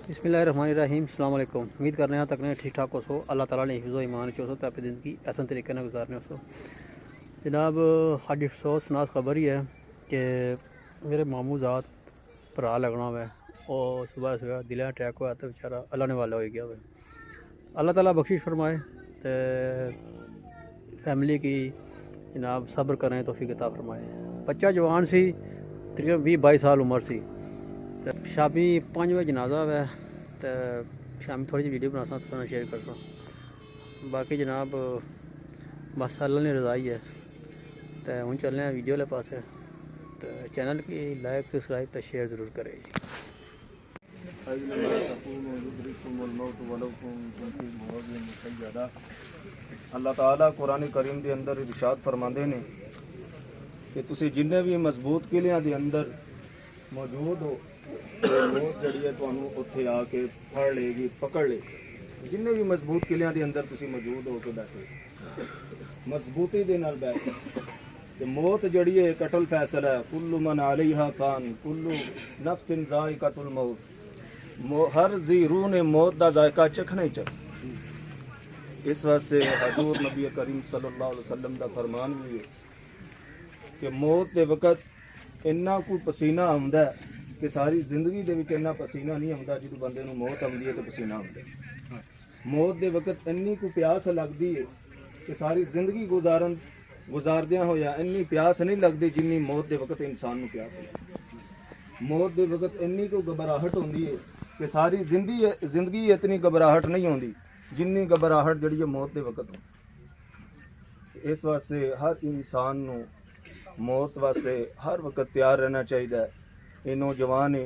बिस्मिल्लाहिर्रहमानिर्रहीम। अस्सलाम वालेकुम। उम्मीद कर रहे हैं तक ठीक ठाक हो सो। अल्लाह ताला ने हिफ्ज़ ईमान चो तो अपनी ज़िंदगी आसान तरीके से गुजारने हो। जनाब अज अफसोसनाक खबर ही है कि मेरे मामू ज़ात भरा लगना हुआ और सुबह सुबह दिल अटैक हुआ तो बेचारा अल्लाह ने वाला हो गया हुआ। अल्लाह ताला बख्शिश फरमाए तो फैमिली की जनाब सब्र करें तो फ़िक्र फरमाए। बच्चा जवान सी, तकरीबन 20-22 साल उम्र सी। तो शामी 5 बजे जनाजा है तो शामी थोड़ी जी वीडियो बनासा तो शेयर करता। बाकी जनाब बस अल्लाह ने रज़ाई है तो हूँ चलने हैं वीडियो वाले पास। तो चैनल की लाइक सब्सक्राइब तो शेयर ज़रूर करें। अल्लाह ताला कुरान करीम के अंदर इरशाद फरमाते ने कि तुसी जिन्ने भी मजबूत किलियां के अंदर मौजूद हो मौत जड़ी है तुहानू उत्थे आके फड़ लेगी, पकड़ ले। जिन्ने भी मजबूत किलियां के अंदर तुसी मौजूद हो के बैठे मजबूती दे नाल बैठे ते मौत जड़ी है कटल फैसला है। कुल्लु मन अलैहा फान कुल्लु नफ्सिन ज़ाइक़तुल मौत। हर जी रूह ने मौत का जायका चखना ही चख। इस वास्ते हजूर नबी करीम सल्लल्लाहु अलैहि वसल्लम का फरमान भी है कि मौत के वक़्त इन्ना कोई पसीना आउंदा है कि सारी जिंदगी दे विच इन्ना पसीना नहीं आउंदा जो बंदे नूं मौत आउंदी है तो पसीना आउंदा है। मौत के वक़्त इन्नी कोई प्यास लगती है कि सारी जिंदगी गुजारदियां होया इन्नी प्यास नहीं लगती जिन्नी मौत के वक़्त इंसान नूं प्यास लगती। मौत के वक़्त इन्नी कोई घबराहट होंदी है कि सारी जिंदगी इतनी घबराहट नहीं होंदी जिन्नी घबराहट जड़ी है मौत के वक़्त होंदी। इस वास्ते हर इंसान नूं मौत वास्ते हर वक्त तैयार रहना चाहिए। ये नौजवान है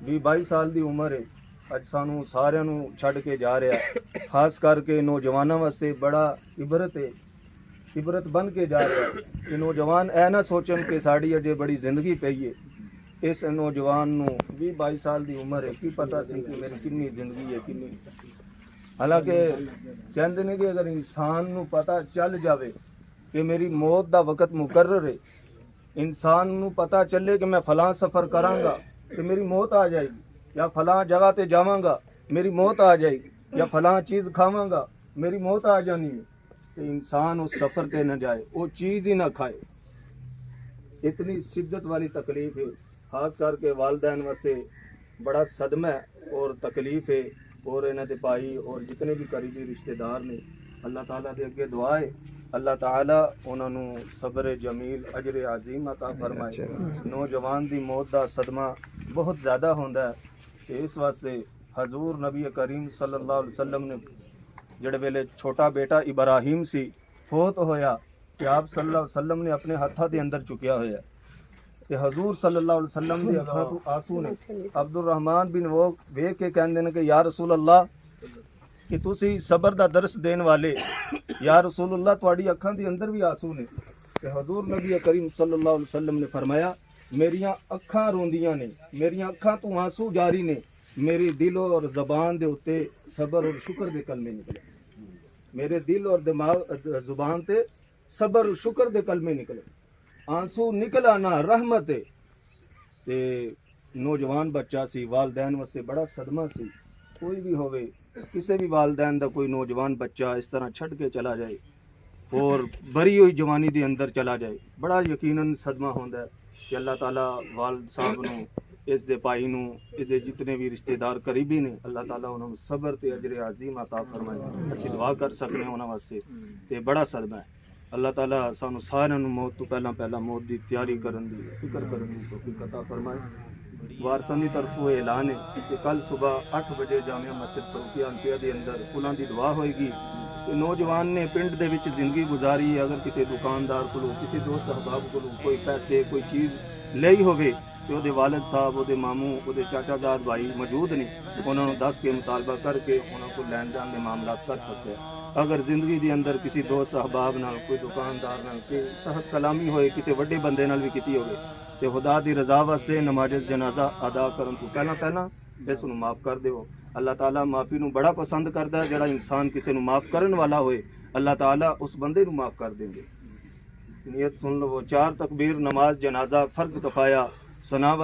20-22 साल की उम्र है, अज सानू सारिਆਂ ਨੂੰ ਛੱਡ के जा रहा है। खास करके नौजवानों वास्ते बड़ा इबरत बन के जा रहा है कि नौजवान ऐ ना सोचन कि साड़ी अजे बड़ी जिंदगी पई है। इस नौजवान नूं 20-22 साल की उम्र है, की पता सी कि मेरी कितनी जिंदगी है कितनी। हालांकि कहते हैं कि अगर इंसान नूं पता चल जाए कि मेरी मौत का वक़्त मुकर्रर है, इंसान नूं पता चले कि मैं फलां सफ़र करांगा तो मेरी मौत आ जाएगी, या फलां जगह ते जावांगा मेरी मौत आ जाएगी, या फलां चीज़ खावांगा मेरी मौत आ जानी है, तो इंसान उस सफ़र ते न जाए, वो चीज़ ही ना खाए। इतनी शिद्दत वाली तकलीफ़ है। खास करके वालदैन वास्ते बड़ा सदमा है और तकलीफ़ है। और इन्हां दे भाई और जितने भी करीबी रिश्तेदार ने अल्लाह ताला दे अगे दुआ है अल्लाह ताला उन्हां नूं सब्र जमील अजर अजीम अता फरमाए। नौजवान की मौत का सदमा बहुत ज़्यादा होंदा है। इस वास्ते हजूर नबी करीम सल्लल्लाहु अलैहि वसल्लम ने जिहड़े वेले छोटा बेटा इब्राहिम सी फौत होया कि आप सल्लल्लाहु अलैहि वसल्लम ने अपने हत्थां दे अंदर चुकिया होया कि हजूर सल्लल्लाहु अलैहि वसल्लम दी अखां तो आंसू ने। अब्दुल रहमान बिन वो वेख के कहंदे ने कि या रसूल अल्लाह कि तुसी सबर दा दर्स देने वाले, या रसूल अल्लाह तुहाडी अखां दे अंदर भी आंसू ने। ते हजूर नबी करीम सल्लल्लाहु अलैहि वसल्लम ने फरमाया मेरियां अखां रोंदियां ने, मेरियां अखां तो आंसू जारी ने, मेरे दिल और ज़बान दे उत्ते सबर और शुक्र दे कलमे निकले। मेरे दिल और दिमाग जुबान ते सबर और शुक्र दे कलमे निकले। आंसू निकल आना रहमत है। ते नौजवान बच्चा सी, वालदैन वास्ते बड़ा सदमा सी। कोई भी होवे, किसी भी वालदैन दा कोई नौजवान बच्चा इस तरह छड़ के चला जाए और भरी हुई जवानी दे अंदर चला जाए, बड़ा यकीनन सदमा होंदा है कि अल्लाह ताला वालिद साहब नूं, इस दे भाई नूं, इसदे जितने भी रिश्तेदार करीबी ने अल्लाह ताला उन्हां नूं सबर ते अजर अजीम अता फरमाए। असीं दुआ कर सकने उन्हां वास्ते ते बड़ा सदमा है। अल्लाह ताला सानू सारिਆਂ ਨੂੰ मौत तो पहला मौत की तैयारी करन दी फिक्र करन दी तौफीक अता फरमाए। वारसां की तरफों ऐलान है कि कल सुबह 8 बजे जामिया मस्जिद फरूकिया अंतिया के अंदर फुलां की दुआ होएगी। नौजवान ने पिंड दे विच जिंदगी गुजारी, अगर किसी दुकानदार को किसी दोस्त अहबाब को कोई पैसे कोई चीज़ लई होवे तो वो वालिद साहब वो मामू वो चाचादार भाई मौजूद ने, उन्होंने दस के मुतालबा करके उन्होंने लैन देन के मामला कर सकते हैं। अगर जिंदगी के अंदर किसी दोस्त अहबाब नाल कोई दुकानदार नाल कोई सहत कलामी होए किसी वड्डे बंदे नाल भी कीती होवे तो खुदा दी रज़ा वास्ते नमाज जनाजा अदा करन तो पहला इस नूं माफ़ कर देवो। अल्लाह ताला माफ़ी नूं बड़ा पसंद करता है। जिहड़ा इंसान किसी नूं माफ़ करन वाला होए अल्लाह ताला उस बंदे नूं माफ़ कर देंगे। नियत सुन लो, 4 तकबीर नमाज जनाजा फर्ज कफाया सना